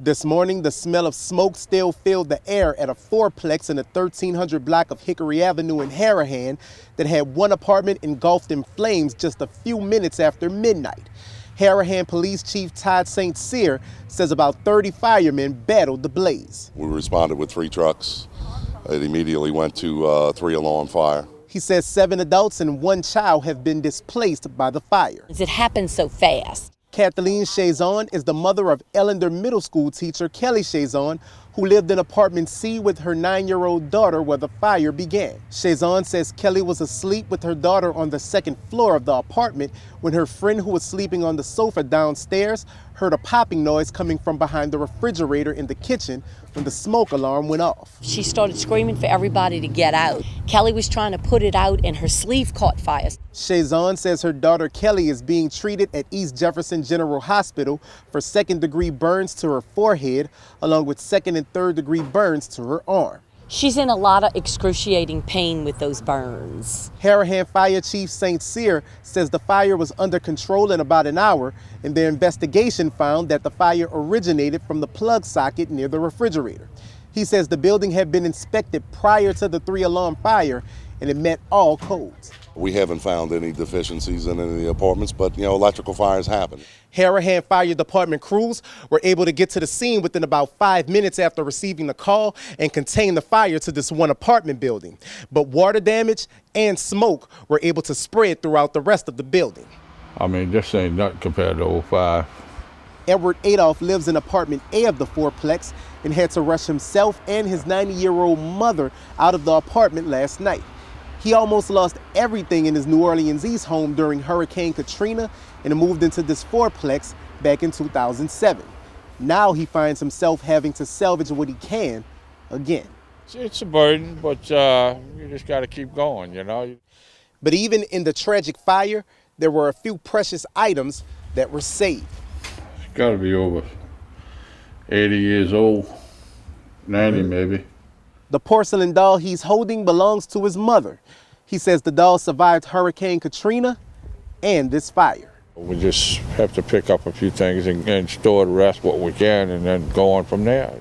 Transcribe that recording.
This morning, the smell of smoke still filled the air at a fourplex in the 1300 block of Hickory Avenue in Harahan that had one apartment engulfed in flames just a few minutes after midnight. Harahan Police Chief Todd St. Cyr says about 30 firemen battled the blaze. We responded with 3 trucks. It immediately went to 3-alarm fire. He says 7 adults and 1 child have been displaced by the fire. It happened so fast. Kathleen Chiasson is the mother of Ellender Middle School teacher Kelly Chiasson, who lived in apartment C with her 9-year-old daughter where the fire began. Chiasson says Kelly was asleep with her daughter on the 2nd floor of the apartment when her friend who was sleeping on the sofa downstairs heard a popping noise coming from behind the refrigerator in the kitchen when the smoke alarm went off. She started screaming for everybody to get out. Kelly was trying to put it out and her sleeve caught fire. Chiasson says her daughter Kelly is being treated at East Jefferson General Hospital for 2nd-degree burns to her forehead, along with 2nd and 3rd-degree burns to her arm. She's in a lot of excruciating pain with those burns. Harahan Fire Chief St. Cyr says the fire was under control in about an hour, and their investigation found that the fire originated from the plug socket near the refrigerator. He says the building had been inspected prior to the 3-alarm fire, and it met all codes. We haven't found any deficiencies in any of the apartments, but electrical fires happen. Harahan Fire Department crews were able to get to the scene within about 5 minutes after receiving the call and contain the fire to this one apartment building. But water damage and smoke were able to spread throughout the rest of the building. I mean, this ain't nothing compared to 05. Edward Adolph lives in apartment A of the fourplex and had to rush himself and his 90-year-old mother out of the apartment last night. He almost lost everything in his New Orleans East home during Hurricane Katrina and moved into this fourplex back in 2007. Now he finds himself having to salvage what he can again. It's a burden, but you just got to keep going, But even in the tragic fire, there were a few precious items that were saved. It's got to be over 80 years old, 90 maybe. The porcelain doll he's holding belongs to his mother. He says the doll survived Hurricane Katrina and this fire. We just have to pick up a few things and store the rest what we can and then go on from there.